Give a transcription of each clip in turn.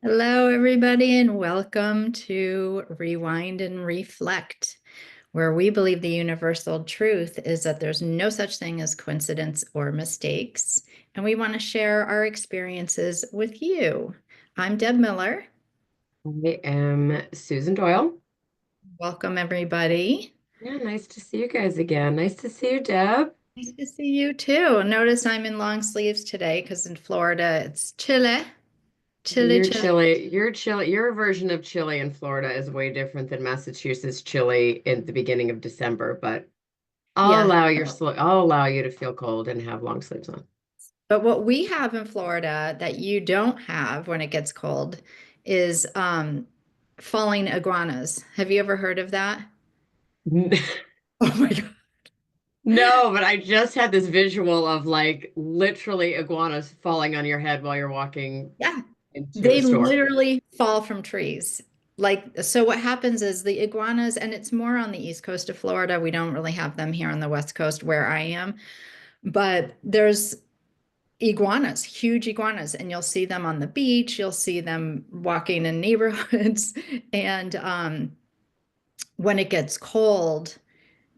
Hello, everybody, and welcome to Rewind and Reflect, where we believe the universal truth is that there's no such thing as coincidence or mistakes, and we want to share our experiences with you. I'm Deb Miller. I am Susan Doyle. Welcome, everybody. Yeah, nice to see you guys again. Nice to see you, Deb. Nice to see you too. Notice I'm in long sleeves today because in Florida it's chilly, chilly, You're chilly. chilly. You're chilly. Your version of chilly in Florida is way different than Massachusetts chilly in the beginning of December, but Yeah. I'll allow you to feel cold and have long sleeves on. But what we have in Florida that you don't have when it gets cold is falling iguanas. Have you ever heard of that? Oh my God. No, but I just had this visual of like literally iguanas falling on your head while you're walking Yeah. into a They store. literally fall from trees. Like, so what happens is the iguanas, and it's more on the east coast of Florida. We don't really have them here on the west coast where I am, but there's iguanas, huge iguanas, and you'll see them on the beach. You'll see them walking in neighborhoods. And when it gets cold,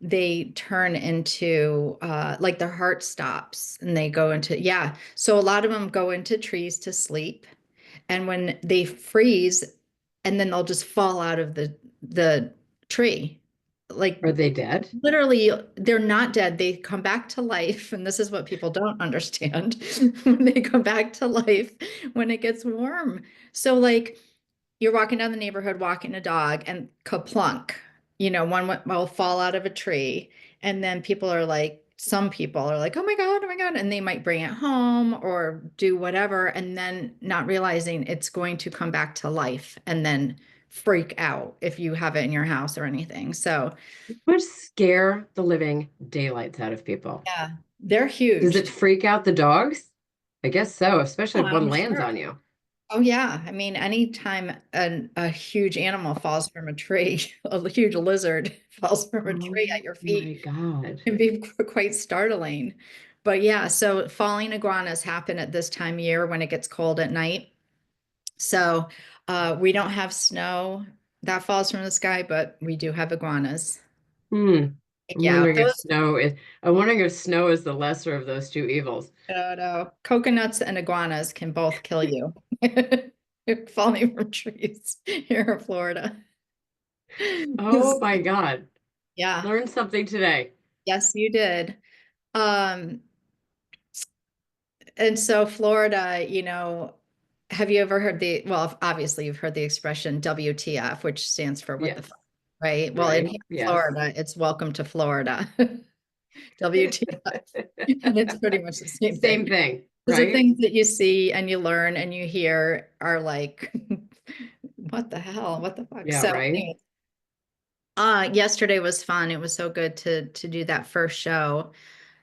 they turn into like their heart stops and they go into, yeah. So a lot of them go into trees to sleep. And when they freeze, and then they'll just fall out of the tree. Like Are they dead? literally, they're not dead. They come back to life. And this is what people don't understand when they come back to life when it gets warm. So like you're walking down the neighborhood, walking a dog, and kaplunk, one will fall out of a tree. And then some people are like, oh my God. And they might bring it home or do whatever. And then not realizing it's going to come back to life and then freak out if you have it in your house or anything. So, Would scare the living daylights out of people. yeah, they're Does it huge. freak out the dogs? I guess so, Oh, especially if one I'm lands sure. on you. Oh yeah, I mean, anytime a huge animal falls from a tree, a huge lizard falls from a tree at Oh your my feet, God. can be quite startling. But yeah, so falling iguanas happen at this time of year when it gets cold at night. So we don't have snow that falls from the sky, but we do have iguanas. Hmm. Yeah, those I'm wondering if snow is the lesser of those two evils. no, coconuts and iguanas can both kill you falling from trees here in Florida. Oh my God. Yeah. Learned something today. Yes, you did. Um, and so Florida, have you ever heard well, obviously you've heard the expression WTF, which stands for what the Yes. fuck, right? Well, in Right. here in Yes. Florida, it's welcome to Florida. WTF. And it's pretty much the same Same thing. thing, Because the right? things that you see and you learn and you hear are like, what the hell? What the fuck? Yeah, So right. anyway, yesterday was fun. It was so good to do that first show.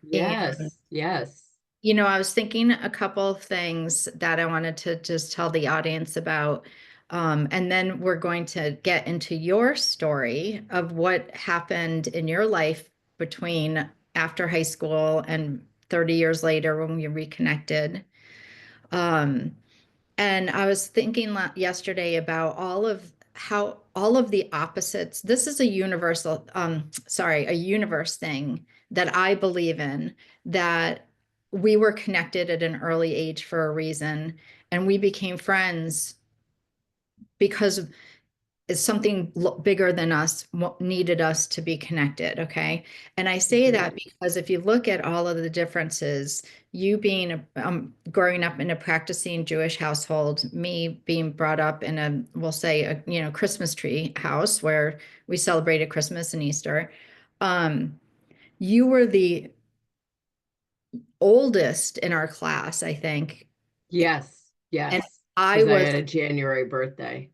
And Yes. Yes. I was thinking a couple of things that I wanted to just tell the audience about. And then we're going to get into your story of what happened in your life between after high school and 30 years later when we reconnected. Um, and I was thinking yesterday about how all of the opposites, this is a a universe thing that I believe in, that we were connected at an early age for a reason, and we became friends because is something bigger than us needed us to be connected. Okay. And I say that Mhm. because if you look at all of the differences, you being growing up in a practicing Jewish household, me being brought up in we'll say Christmas tree house where we celebrated Christmas and Easter. Um, you were the oldest in our class, I think. Yes. And Yes. I Because I was, had a January birthday.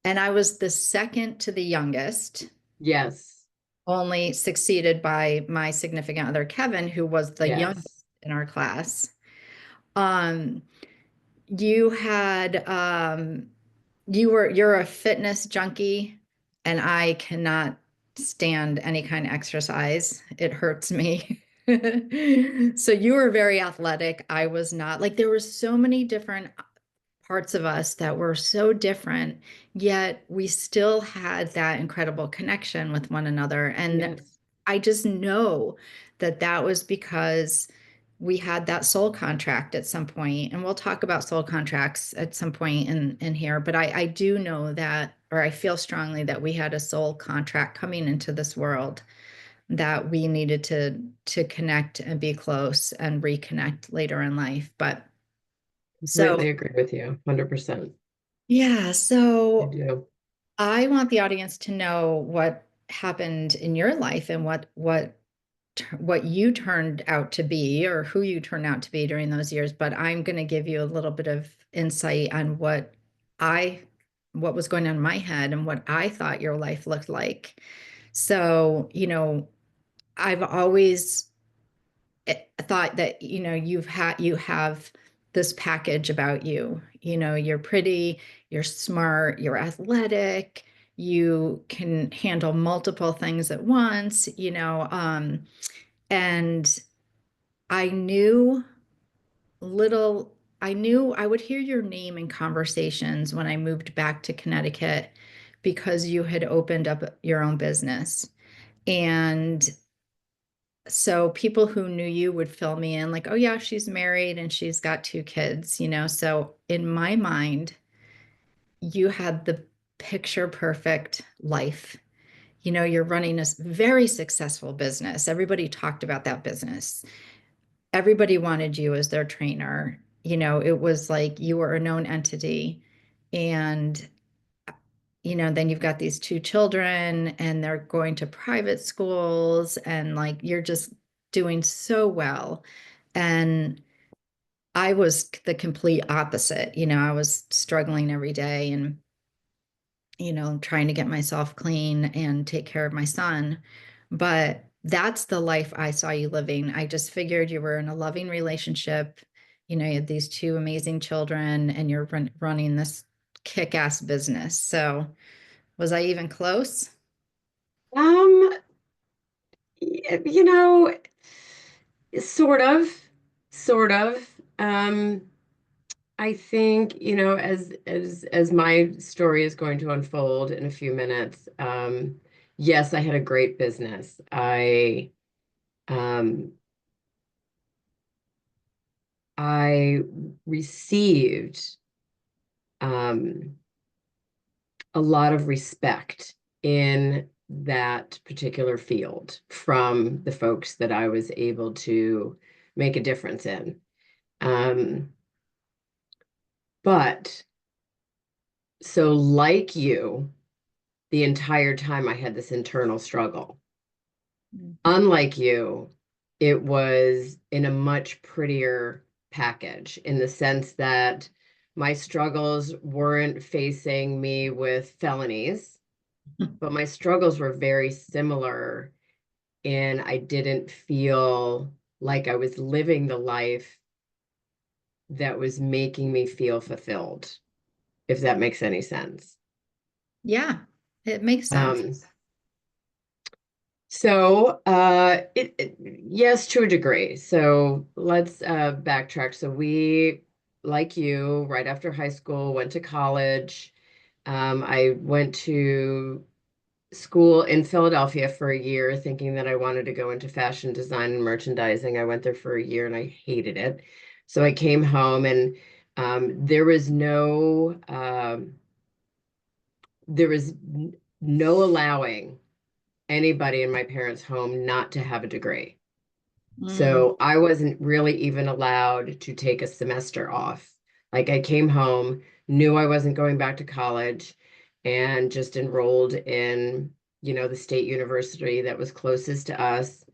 and I was the second to the youngest, Yes. only succeeded by my significant other, Kevin, who was the youngest Yes. in our class. Um, you had you're a fitness junkie, and I cannot stand any kind of exercise. It hurts me. So you were very athletic. I was not. Like there were so many different parts of us that were so different, yet we still had that incredible connection with one another. And Yes. I just know that that was because we had that soul contract at some point, and we'll talk about soul contracts at some point in here. But I do know that, or I feel strongly that we had a soul contract coming into this world that we needed to connect and be close and reconnect later in life. But so Completely agree with you. 100%. yeah, I so do. I want the audience to know what happened in your life and what you turned out to be or who you turned out to be during those years, but I'm going to give you a little bit of insight on I what was going on in my head and what I thought your life looked like. So, I've always thought that, you have this package about you. You're pretty, you're smart, you're athletic, you can handle multiple things at once, and I knew little, I knew I would hear your name in conversations when I moved back to Connecticut because you had opened up your own business. And so people who knew you would fill me in like, oh, yeah, she's married and she's got two kids, So in my mind, you had the picture perfect life. You're running a very successful business. Everybody talked about that business. Everybody wanted you as their trainer. It was like you were a known entity. And, then you've got these two children and they're going to private schools and like you're just doing so well. And I was the complete opposite. I was struggling every day and, trying to get myself clean and take care of my son. But that's the life I saw you living. I just figured you were in a loving relationship. You had these two amazing children and you're running this kick-ass business. So, was I even close? Um, you know, sort of, sort of. Um, I think, as my story is going to unfold in a few minutes, yes, I had a great business. Um, I received um, a lot of respect in that particular field from the folks that I was able to make a difference in. Um, but so, like you, the entire time I had this internal struggle. Mhm. Unlike you, it was in a much prettier package in the sense that my struggles weren't facing me with felonies, but my struggles were very similar, and I didn't feel like I was living the life that was making me feel fulfilled, if that makes any sense. Yeah, it makes sense. Um, yes, to a degree. So let's backtrack. So we, like you, right after high school, went to college. I went to school in Philadelphia for a year, thinking that I wanted to go into fashion design and merchandising. I went there for a year and I hated it. So I came home and there was no allowing anybody in my parents' home not to have a degree. Mm, So I wasn't really even allowed to take a semester off. Like I came home, knew I wasn't going back to college, and just enrolled in, the state university that was closest to us.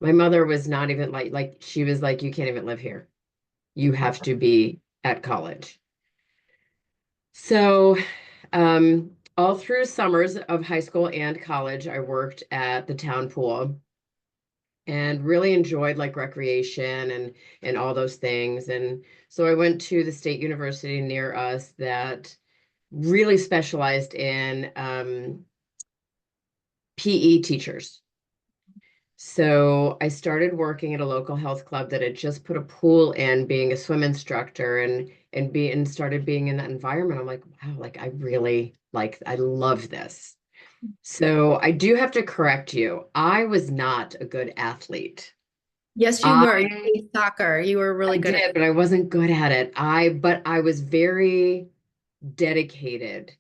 My mother was not even like she was like, you can't even live here. You have to be at college. So, all through summers of high school and college, I worked at the town pool and really enjoyed like recreation and all those things. And so I went to the state university near us that really specialized in PE teachers. So I started working at a local health club that had just put a pool in, being a swim instructor and started being in that environment. I'm like, wow, like I really like I love this. So I do have to correct you. I was not a good athlete. Yes, you were. You I played soccer. You were I really good at did, but I wasn't good at it. But I was very dedicated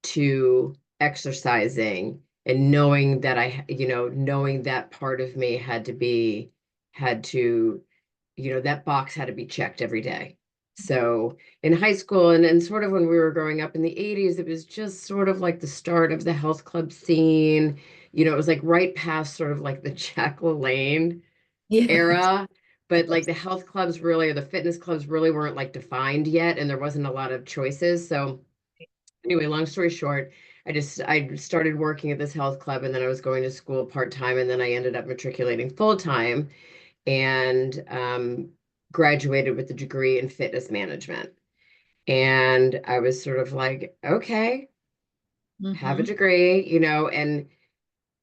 to exercising and knowing that knowing that part of me had to, that box had to be checked every day. So in high school and sort of when we were growing up in the 80s, it was just sort of like the start of the health club scene. It was like right past sort of like the Jack LaLanne Yes. era, but like the health clubs really, or the fitness clubs really weren't like defined yet, and there wasn't a lot of choices. So anyway, long story short, I started working at this health club, and then I was going to school part-time, and then I ended up matriculating full-time and graduated with a degree in fitness management. And I was sort of like, okay, have a Hmm. degree,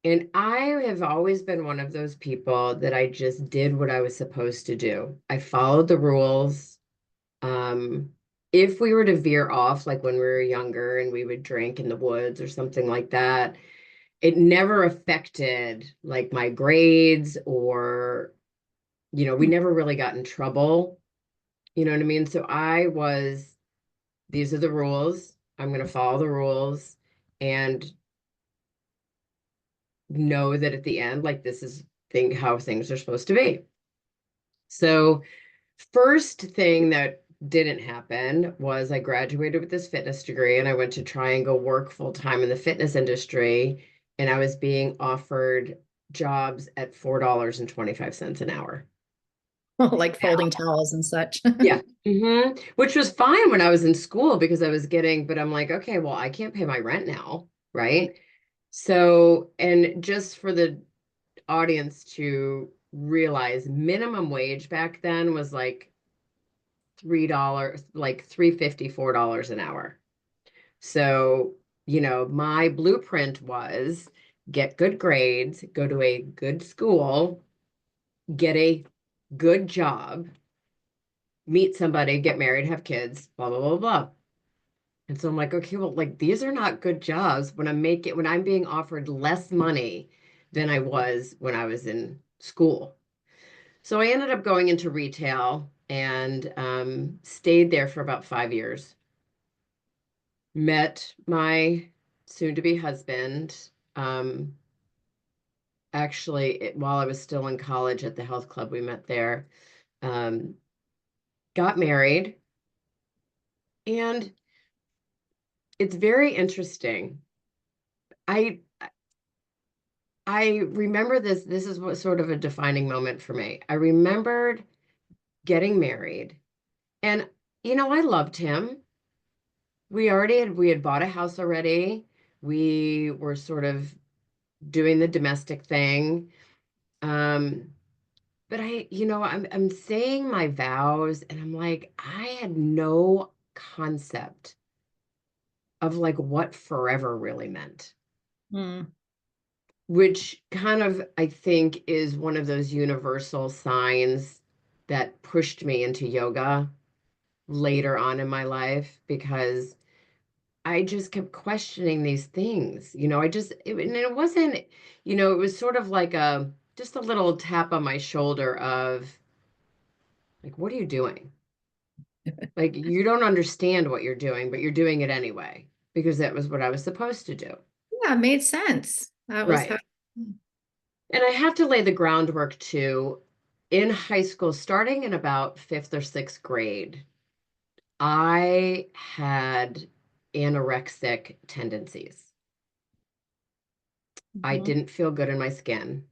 and I have always been one of those people that I just did what I was supposed to do. I followed the rules. Um, if we were to veer off, like when we were younger and we would drink in the woods or something like that, it never affected like my grades or, we never really got in trouble. You know what I mean? So these are the rules. I'm going to follow the rules and know that at the end, like this is how things are supposed to be. So first thing that didn't happen was I graduated with this fitness degree and I went to try and go work full time in the fitness industry. And I was being offered jobs at $4.25 an hour. Like folding towels and such. Yeah. Which was fine when I was in school because but I'm like, okay, well, I can't pay my rent now, right? So, and just for the audience to realize minimum wage back then was like $3, like 3.50, $4 an hour. So, my blueprint was get good grades, go to a good school, get a good job, meet somebody, get married, have kids, blah, blah, blah, blah. And so I'm like, okay, well, like these are not good jobs when I'm being offered less money than I was when I was in school. So I ended up going into retail and stayed there for about 5 years. Met my soon-to-be husband, actually, while I was still in college at the health club, we met there. Um, got married, and it's very interesting. I I remember this. This is what sort of a defining moment for me. I remembered getting married, and I loved him. We had bought a house already. We were sort of doing the domestic thing. Um, but I'm saying my vows and I'm like, I had no concept of like what forever really meant, Mm. which kind of I think is one of those universal signs that pushed me into yoga later on in my life because I just kept questioning these things. And it wasn't, it was sort of like just a little tap on my shoulder of like, what are you doing? Like, you don't understand what you're doing, but you're doing it anyway, because that was what I was supposed to do. Yeah, it made sense. That was how. Right. And I have to lay the groundwork too. In high school, starting in about fifth or sixth grade, I had anorexic tendencies. I Mhm. didn't feel good in my skin.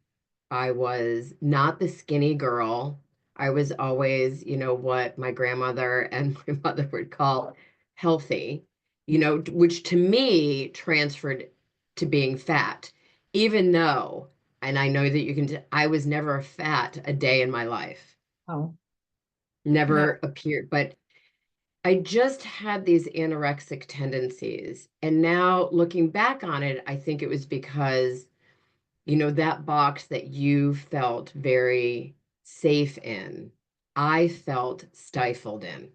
I was not the skinny girl. I was always, what my grandmother and my mother would call healthy, which to me transferred to being fat, even though, and I know that I was never fat a day in my life, Oh, no. never appeared, but I just had these anorexic tendencies. And now looking back on it, I think it was because that box that you felt very safe in, I felt stifled in.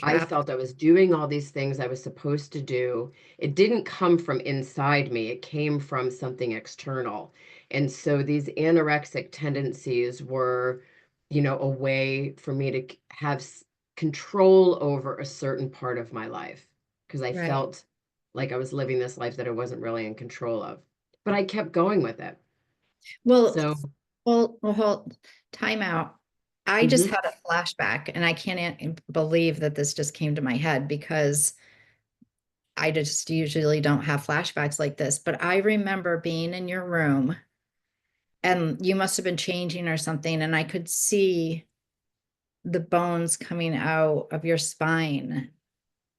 I Trapped. felt I was doing all these things I was supposed to do. It didn't come from inside me, it came from something external. And so these anorexic tendencies were, a way for me to have control over a certain part of my life because I Right. felt like I was living this life that I wasn't really in control of. But I kept going with it. Well, So, hold time out. I just mhm. had a flashback, and I can't believe that this just came to my head because I just usually don't have flashbacks like this. But I remember being in your room, and you must have been changing or something, and I could see the bones coming out of your spine.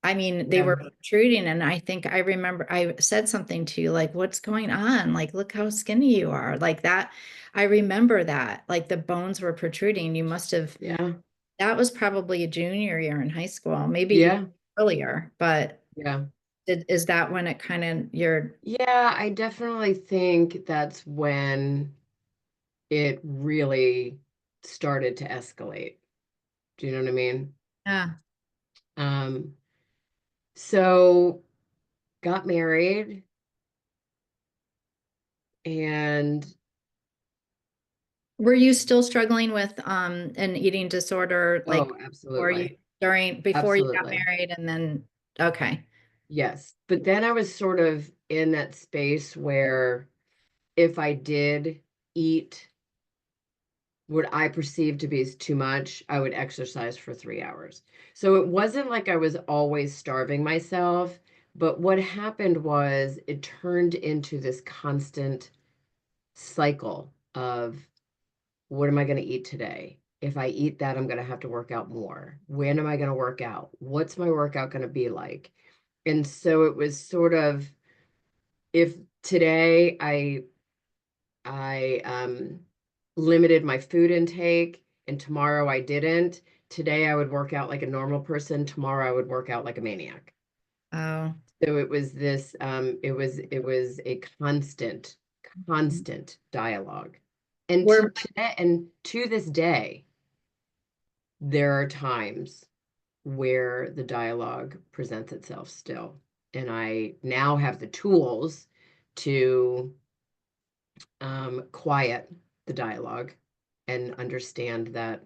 I mean, they Yeah, were protruding, and I think I remember I said something to you like, "What's going on? Like, look how skinny you are." Like that. I remember that. Like the bones were protruding. You must have, yeah, that was probably a junior year in high school, maybe yeah, earlier, but yeah. is that when it kind of you're, Yeah, I definitely think that's when it really started to escalate. Do you know what I mean? yeah. Um, so got married and Were you still struggling with an eating disorder like oh, or you absolutely. before you got Absolutely. married and then okay. Yes. But then I was sort of in that space where if I did eat what I perceived to be too much, I would exercise for 3 hours. So it wasn't like I was always starving myself, but what happened was it turned into this constant cycle of what am I going to eat today? If I eat that, I'm going to have to work out more. When am I going to work out? What's my workout going to be like? And so it was sort of if today I limited my food intake and tomorrow I didn't. Today I would work out like a normal person. Tomorrow I would work out like a maniac. Oh. So it was this, it was a constant dialogue. And Were today and to this day, there are times where the dialogue presents itself still. And I now have the tools to quiet the dialogue and understand that,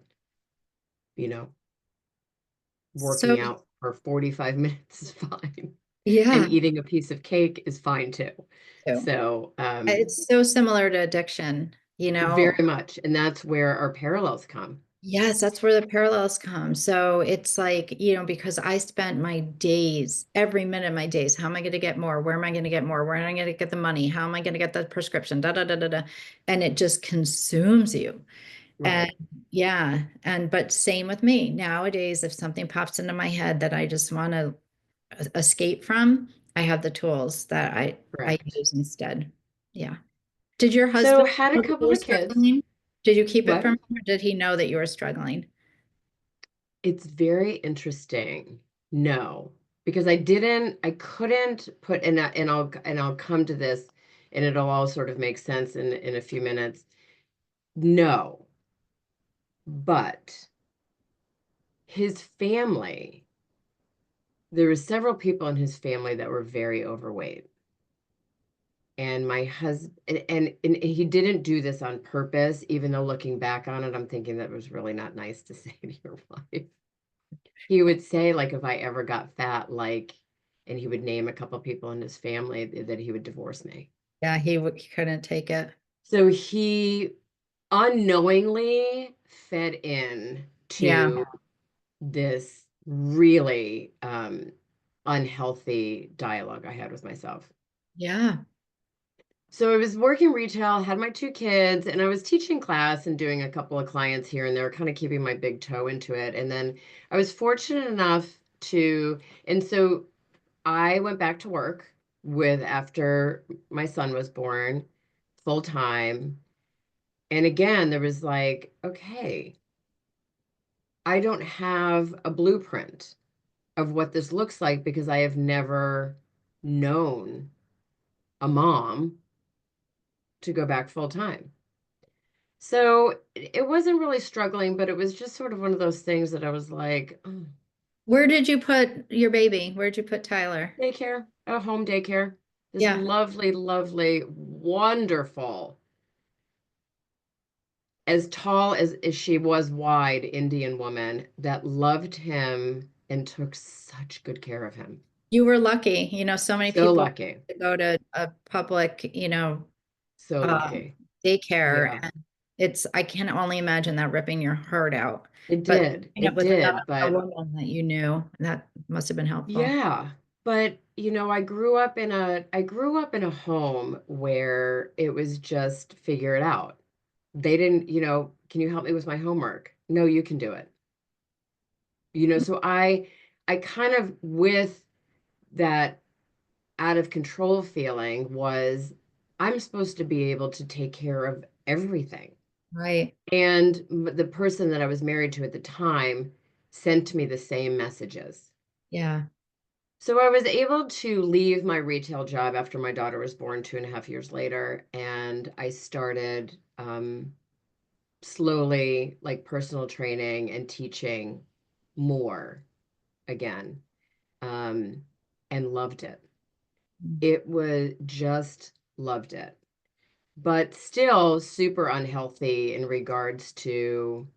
you know, so working out for 45 minutes is fine and yeah, eating a piece of cake is fine too. too. So, It's so similar to addiction, you know. very much. And that's where our parallels come. Yes, that's where the parallels come. So it's like, because I spent my days, every minute of my days, how am I going to get more? Where am I going to get more? Where am I going to get the money? How am I going to get the prescription? Da da da da da. And it just consumes you. And Right. yeah, but same with me. Nowadays, if something pops into my head that I just want to escape from, I have the tools that I Correct. use instead. Yeah. Did your So husband had a know that you couple were of kids. struggling? Did you keep it from What? him, or did he know that you were struggling? It's very interesting. No, because I couldn't put, and I'll come to this and it'll all sort of make sense in a few minutes. No, but his family, there were several people in his family that were very overweight. And my husband, and he didn't do this on purpose, even though looking back on it, I'm thinking that was really not nice to say to your wife. He would say, like, if I ever got fat, like, and he would name a couple people in his family that he would divorce me. Yeah, he couldn't take it. So he unknowingly fed in Yeah. to this really unhealthy dialogue I had with myself. Yeah. So I was working retail, had my two kids, and I was teaching class and doing a couple of clients here and there, kind of keeping my big toe into it. And then I was fortunate enough and so I went back to work with after my son was born, full time. And again, there was like, okay, I don't have a blueprint of what this looks like because I have never known a mom to go back full time. So it wasn't really struggling, but it was just sort of one of those things that I was like, "Oh, Where did you put your baby? Where'd you put Tyler? daycare, a home daycare, this Yeah. lovely, lovely, wonderful, as tall as she was wide Indian woman that loved him and took such good care of him. You were lucky. So many So people lucky. go to a public, So uh, lucky. daycare, Yeah, and I can only imagine that ripping your heart out. it But did. it It with another did. a But woman that you knew, that must have been helpful. yeah, but I grew up in a home where it was just figure it out. They didn't, can you help me with my homework? No, you can do it. So I kind of with that out of control feeling was I'm supposed to be able to take care of everything. Right. And the person that I was married to at the time sent me the same messages. Yeah. So I was able to leave my retail job after my daughter was born 2.5 years later, and I started slowly like personal training and teaching more again, um, and loved it. Mm. It was just loved it, but still super unhealthy in regards to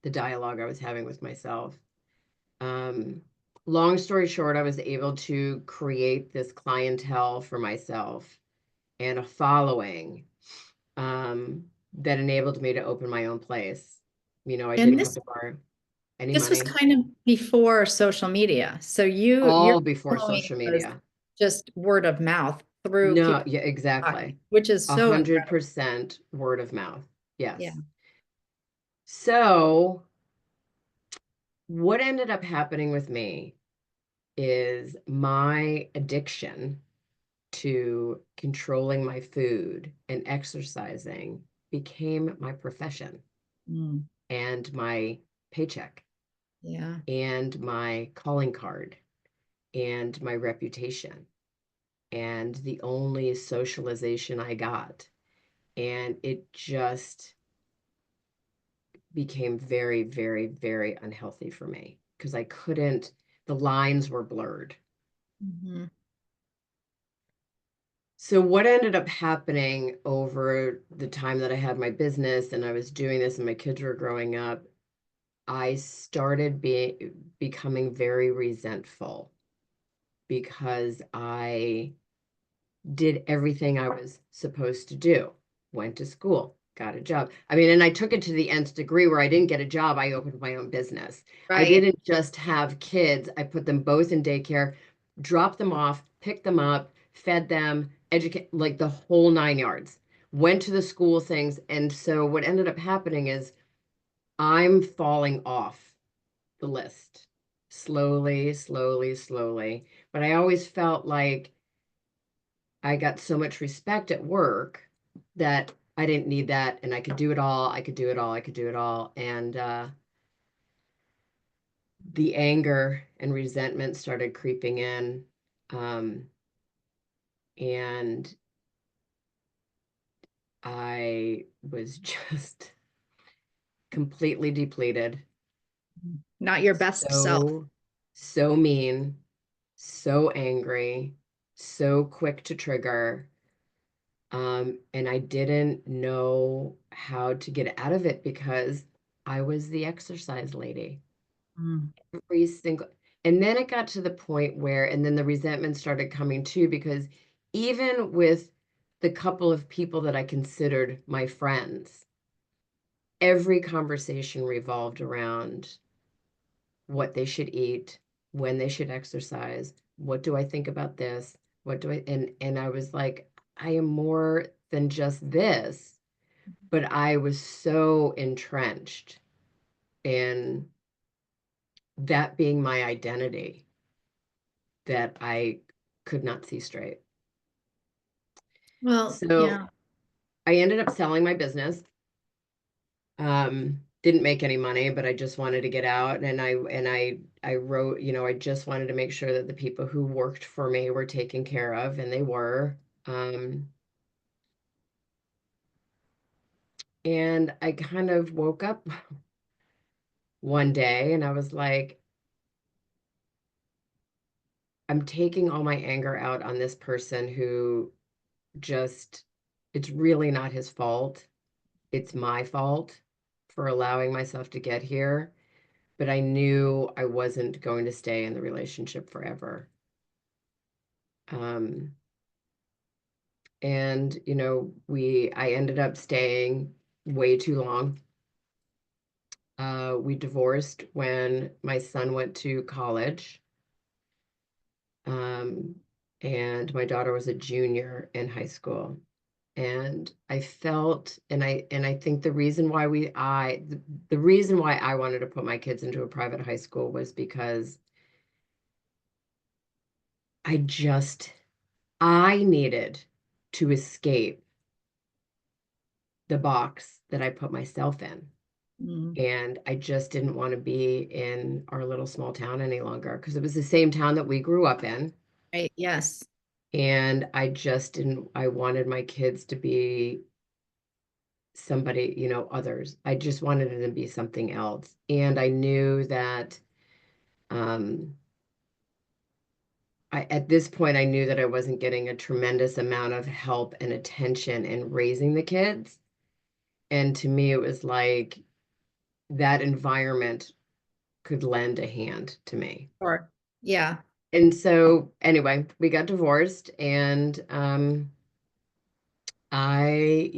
the dialogue I was having with myself. Um, Long story short, I was able to create this clientele for myself and a following that enabled me to open my own place. I And didn't have this to borrow any this was money, kind of before social media. So your all before following social was media. just word of mouth through No, people yeah, talking, exactly. which is A so hundred incredible. percent word of mouth. Yeah. Yes. So what ended up happening with me is my addiction to controlling my food and exercising became my profession Mm, and my paycheck yeah. and my calling card and my reputation and the only socialization I got. And it just became very, very, very unhealthy for me because I couldn't, the lines were blurred. Mhm. So what ended up happening over the time that I had my business and I was doing this and my kids were growing up, I started becoming very resentful because I did everything I was supposed to do. Went to school, got a job. I mean, and I took it to the nth degree where I didn't get a job. I opened my own business. I Right. didn't just have kids. I put them both in daycare, dropped them off, picked them up, fed them, educate, like the whole 9 yards. Went to the school things. And so what ended up happening is I'm falling off the list slowly, slowly, slowly. But I always felt like I got so much respect at work that I didn't need that and I could do it all. I could do it all. I could do it all. And the anger and resentment started creeping in. Um, and I was just completely depleted. Not your best self. So, so mean, so angry, so quick to trigger. And I didn't know how to get out of it because I was the exercise lady. Mm. Every single, and then it got to the point where, and then the resentment started coming too, because even with the couple of people that I considered my friends, every conversation revolved around what they should eat, when they should exercise, what do I think about this? What do I, and I was like, I am more than just this. But I was so entrenched in that being my identity that I could not see straight. Well, So yeah. I ended up selling my business. Didn't make any money, but I just wanted to get out. And I wrote, I just wanted to make sure that the people who worked for me were taken care of, and they were. Um, And I kind of woke up one day and I was like, I'm taking all my anger out on this person who just, it's really not his fault. It's my fault for allowing myself to get here. But I knew I wasn't going to stay in the relationship forever. Um, and I ended up staying way too long. We divorced when my son went to college. Um, and my daughter was a junior in high school. And I felt, and I think the reason why I wanted to put my kids into a private high school was because I just I needed to escape the box that I put myself in. Mm, And I just didn't want to be in our little small town any longer because it was the same town that we grew up in. right. Yes. And I just didn't, I wanted my kids to be somebody, others. I just wanted them to be something else. And I knew that um, at this point, I knew that I wasn't getting a tremendous amount of help and attention in raising the kids. And to me, it was like that environment could lend a hand to me. Sure. Yeah. And so, anyway, we got divorced, and I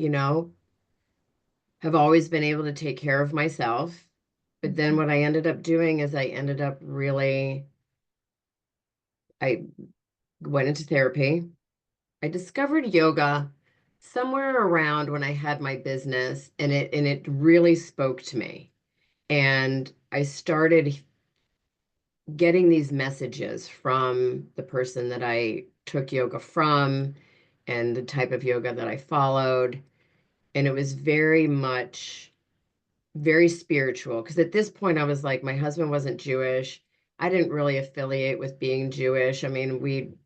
have always been able to take care of myself. But then Mhm. what I ended up doing is I ended up really, I went into therapy. I discovered yoga somewhere around when I had my business, and it really spoke to me. And I started getting these messages from the person that I took yoga from and the type of yoga that I followed. And it was very much very spiritual because at this point I was like, my husband wasn't Jewish. I didn't really affiliate with being Jewish. I mean,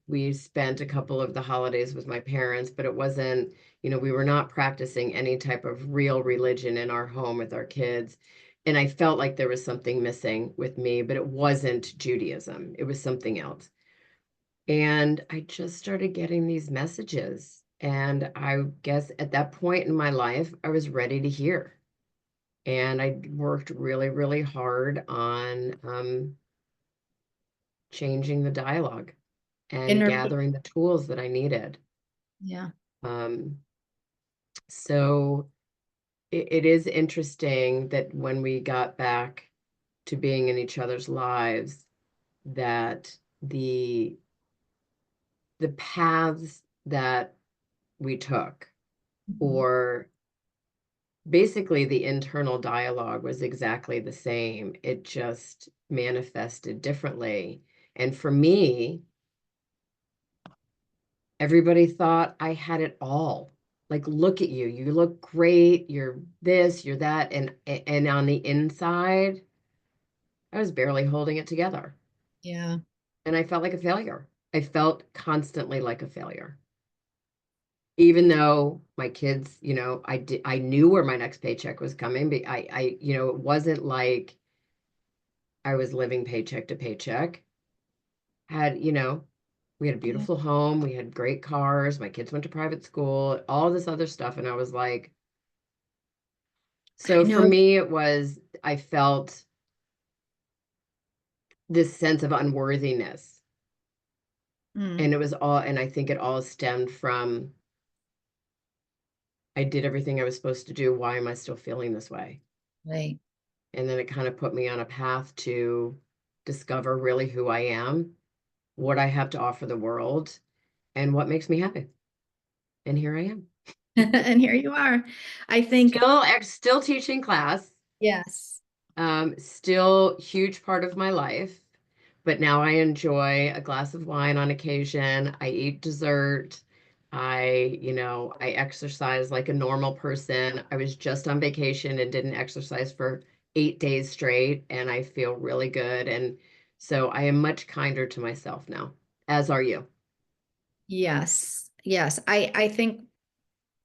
we spent a couple of the holidays with my parents, but it wasn't, we were not practicing any type of real religion in our home with our kids. And I felt like there was something missing with me, but it wasn't Judaism. It was something else. And I just started getting these messages. And I guess at that point in my life, I was ready to hear. And I worked really, really hard on changing the dialogue and Inner peace. gathering the tools that I needed. Yeah. Um, so it is interesting that when we got back to being in each other's lives, that the paths that we took, Mhm. or basically the internal dialogue was exactly the same. It just manifested differently. And for me, everybody thought I had it all. Like, look at you. You look great. You're this, you're that. And on the inside, I was barely holding it together. Yeah. And I felt like a failure. I felt constantly like a failure. Even though my kids, I knew where my next paycheck was coming, but it wasn't like I was living paycheck to paycheck. We had a Yeah. beautiful home, we had great cars, my kids went to private school, all this other stuff. And I was like, I so for know. me, I felt this sense of unworthiness. Mm, And I think it all stemmed from I did everything I was supposed to do. Why am I still feeling this way? right. And then it kind of put me on a path to discover really who I am, what I have to offer the world, and what makes me happy. And here I am. And here you are. I think, Still teaching class, yes. still huge part of my life, but now I enjoy a glass of wine on occasion. I eat dessert. I exercise like a normal person. I was just on vacation and didn't exercise for 8 days straight, and I feel really good. And so I am much kinder to myself now, as are you. Yes. Yes. I think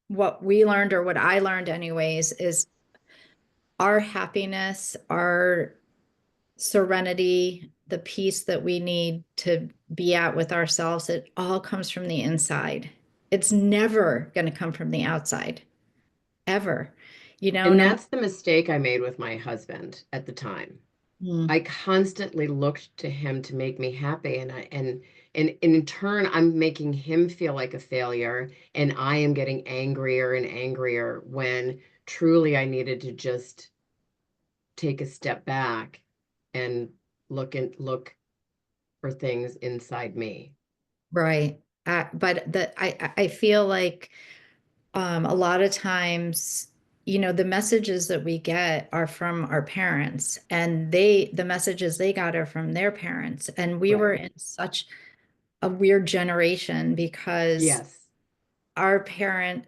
what we learned, or what I learned anyways, is our happiness, our serenity, the peace that we need to be at with ourselves, it all comes from the inside. It's never going to come from the outside, ever. And No. that's the mistake I made with my husband at the time. Mm, I constantly looked to him to make me happy, and in turn I'm making him feel like a failure, and I am getting angrier and angrier when truly I needed to just take a step back and look for things inside me. right. But I feel like a lot of times, the messages that we get are from our parents, and the messages they got are from their parents. And we were Right. in such a weird generation because Yes. our parent,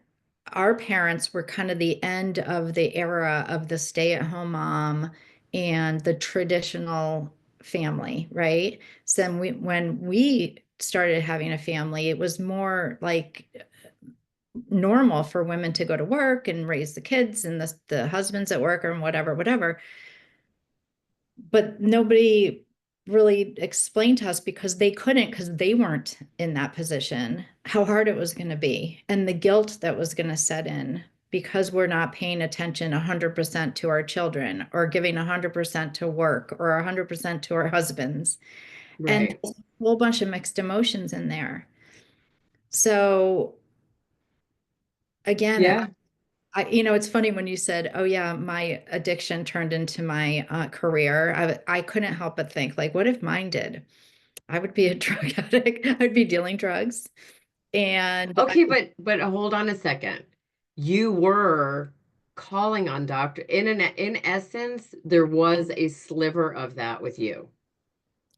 our parents were kind of the end of the era of the stay-at-home mom and the traditional family, right? So when we started having a family, it was more like normal for women to go to work and raise the kids, and the husbands at work, or whatever, whatever. But nobody really explained to us, because they couldn't, because they weren't in that position, how hard it was going to be, and the guilt that was going to set in, because we're not paying attention 100% to our children, or giving 100% to work, or 100% to our husbands. And Right. there's a whole bunch of mixed emotions in there. So again, Yeah. it's funny when you said, "Oh yeah, my addiction turned into my career." I couldn't help but think, like, what if mine did? I would be a drug addict. I'd be dealing drugs, and I Okay, would, but hold on a second. You were calling on doctor in essence, there was a sliver of that with you.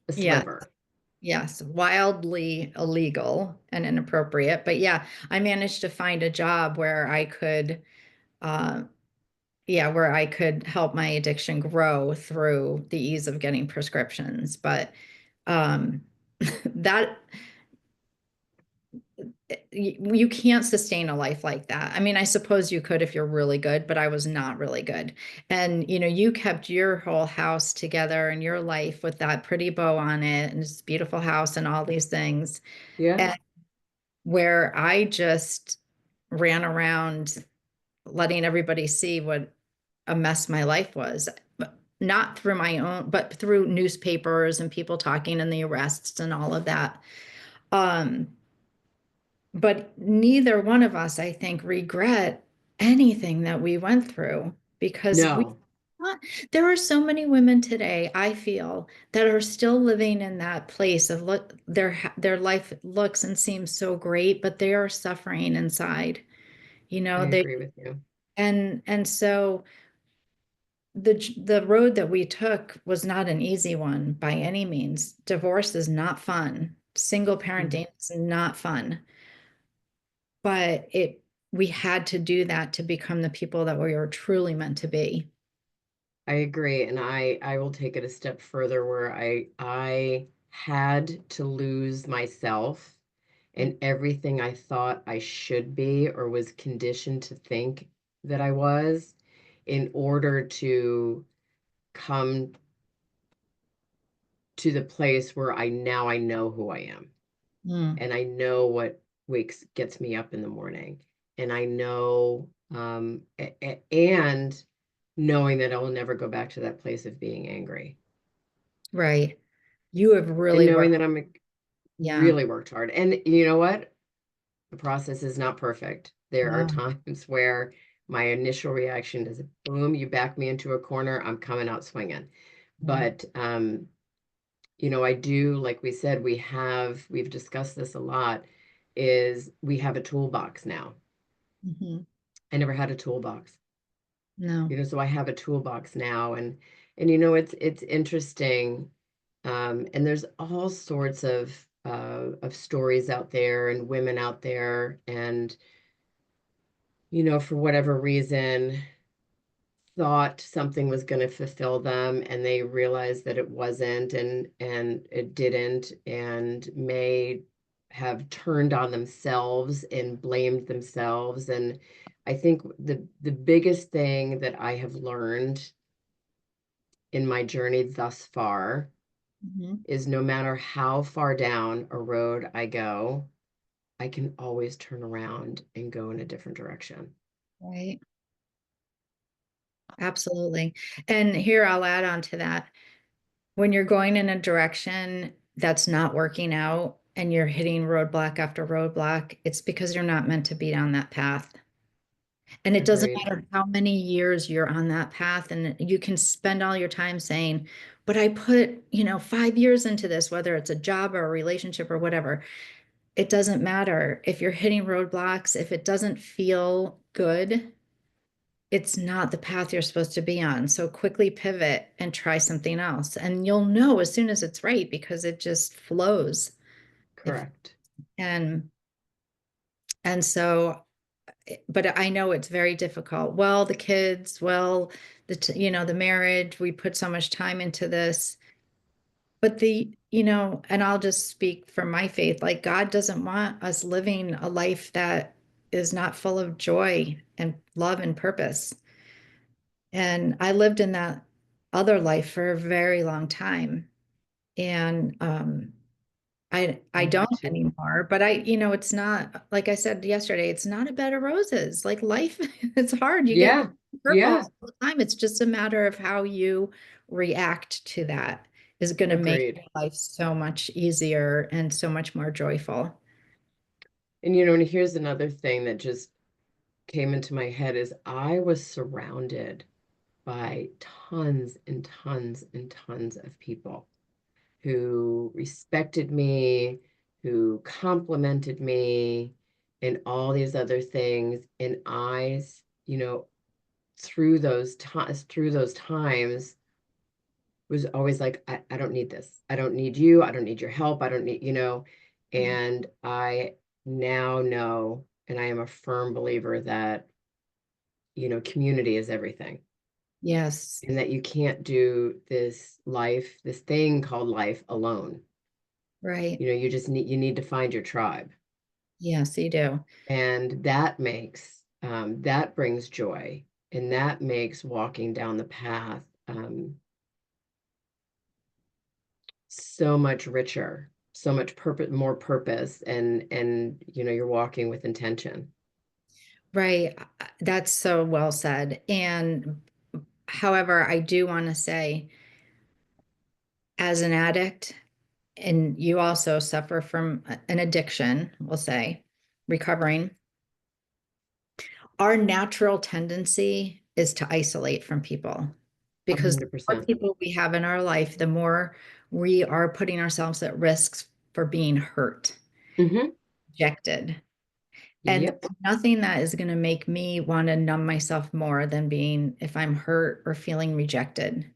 A yeah, sliver. yes, wildly illegal and inappropriate. But yeah, I managed to find a job where I could, uh, yeah, where I could help my addiction grow through the ease of getting prescriptions. But um, that you can't sustain a life like that. I mean, I suppose you could if you're really good, but I was not really good. And you kept your whole house together and your life with that pretty bow on it and this beautiful house and all these things. Yeah. And where I just ran around letting everybody see what a mess my life was. But not through my own, but through newspapers and people talking and the arrests and all of that. Um, But neither one of us, I think, regret anything that we went through, because No, there are so many women today, I feel, that are still living in that place of look, their life looks and seems so great, but they are suffering inside. I They agree with you. and so the road that we took was not an easy one by any means. Divorce is not fun. Single Mm. parenting is not fun. But we had to do that to become the people that we were truly meant to be. I agree, and I will take it a step further where I had to lose myself and everything I thought I should be or was conditioned to think that I was in order to come to the place where I know who I am, Mm, and I know what wakes gets me up in the morning, and I know and knowing that I will never go back to that place of being angry, right. You have and really knowing worked. that I'm Yeah. really worked hard. And you know what? The process is not perfect. There are No. times where my initial reaction is boom, you back me into a corner, I'm coming out swinging. Mm, But I do, like we said, we've discussed this a lot, is we have a toolbox now. mhm. I never had a toolbox. No. So I have a toolbox now, and it's interesting. And there's all sorts of stories out there and women out there, and for whatever reason, thought something was going to fulfill them, and they realized that it wasn't, and it didn't, and may have turned on themselves and blamed themselves. And I think the biggest thing that I have learned in my journey thus far Mhm. is no matter how far down a road I go, I can always turn around and go in a different direction. Right. Absolutely. And here I'll add on to that. When you're going in a direction that's not working out and you're hitting roadblock after roadblock, it's because you're not meant to be on that path. And it doesn't Agreed. matter how many years you're on that path, and you can spend all your time saying, but I put, 5 years into this, whether it's a job or a relationship or whatever. It doesn't matter if you're hitting roadblocks, if it doesn't feel good, it's not the path you're supposed to be on. So quickly pivot and try something else. And you'll know as soon as it's right because it just flows. If Correct. and and so but I know it's very difficult. Well, the kids, well, the marriage, we put so much time into this. But and I'll just speak from my faith, like God doesn't want us living a life that is not full of joy and love and purpose. And I lived in that other life for a very long time. And I I have don't too. anymore, but it's not like I said yesterday, it's not a bed of roses. Like life, it's hard. You get Yeah. Yeah. curveballs all the time. It's just a matter of how you react to that is going to make Agreed. your life so much easier and so much more joyful. And here's another thing that just came into my head is I was surrounded by tons and tons and tons of people who respected me, who complimented me, and all these other things. And through those times was always like, I don't need this. I don't need you. I don't need your help. I don't need. Mm. And I now know, and I am a firm believer that, community is everything. Yes, And that you can't do this thing called life alone. right. You need to find your tribe. Yes, you do. And that brings joy, and that makes walking down the path so much richer, so much purpose, more purpose, and you're walking with intention. Right. That's so well said. And however, I do want to say, as an addict, and you also suffer from an addiction, we'll say, recovering, our natural tendency is to isolate from people because the more 100%. people we have in our life, the more we are putting ourselves at risk for being hurt, Hmm. rejected. And Yep. nothing that is going to make me want to numb myself more than being if I'm hurt or feeling rejected.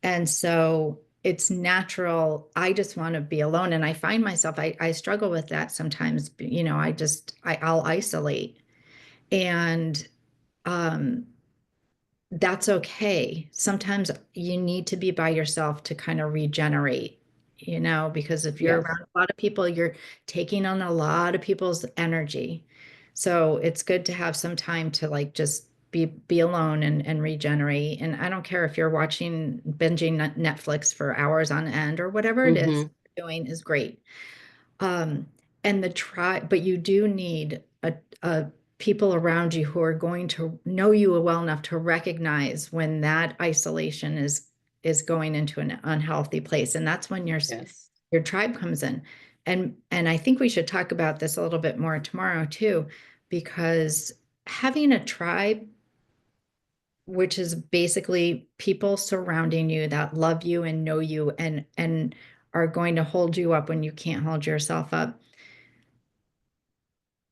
And so it's natural. I just want to be alone. And I find myself, I struggle with that sometimes. I'll isolate. And um, that's okay. Sometimes you need to be by yourself to kind of regenerate, because if you're Yes. around a lot of people, you're taking on a lot of people's energy. So it's good to have some time to like just be alone and regenerate. And I don't care if you're binging Netflix for hours on end or whatever it is Hmm. you're doing is great. Um, and but you do need a people around you who are going to know you well enough to recognize when that isolation is going into an unhealthy place. And that's when Yes. your tribe comes in. And I think we should talk about this a little bit more tomorrow too, because having a tribe, which is basically people surrounding you that love you and know you and are going to hold you up when you can't hold yourself up,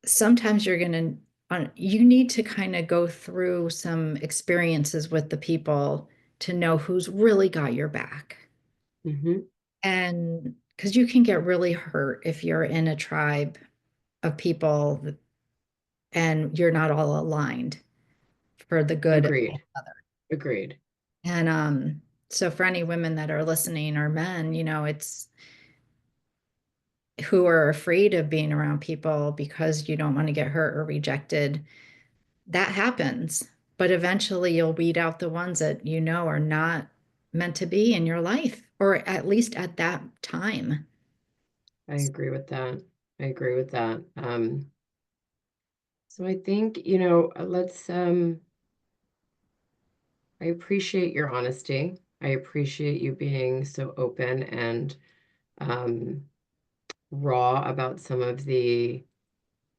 sometimes you need to kind of go through some experiences with the people to know who's really got your back. Hmm. And because you can get really hurt if you're in a tribe of people and you're not all aligned for the good of Agreed. each other. Agreed. And so for any women that are listening or men, who are afraid of being around people because you don't want to get hurt or rejected. That happens, but eventually you'll weed out the ones that you know are not meant to be in your life, or at least at that time. I agree with that. I agree with that. So I think, let's I appreciate your honesty. I appreciate you being so open and um raw about some of the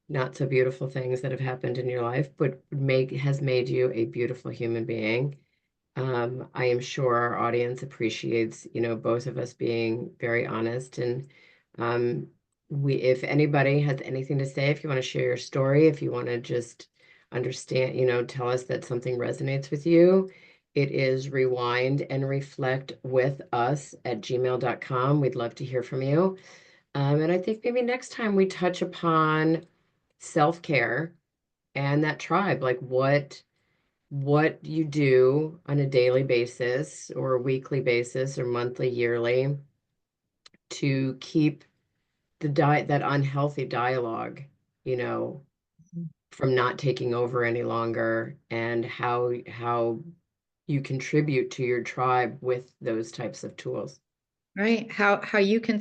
not so beautiful things that have happened in your life, but has made you a beautiful human being. I am sure our audience appreciates, both of us being very honest. And um, if anybody has anything to say, if you want to share your story, if you want to just understand, tell us that something resonates with you, it is rewind and reflect with us at gmail.com. We'd love to hear from you. And I think maybe next time we touch upon self-care and that tribe, like what you do on a daily basis or a weekly basis or monthly, yearly to keep that unhealthy dialogue, you know, from not taking over any longer, and how you contribute to your tribe with those types of tools. Right? How you can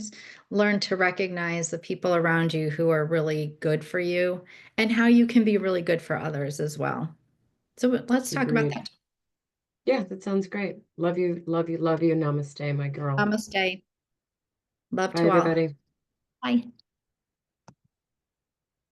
learn to recognize the people around you who are really good for you and how you can be really good for others as well. So let's talk about Agreed. that. Yeah, that sounds great. Love you, love you, love you. Namaste, my girl. Namaste. Love Bye, to all. everybody. Bye.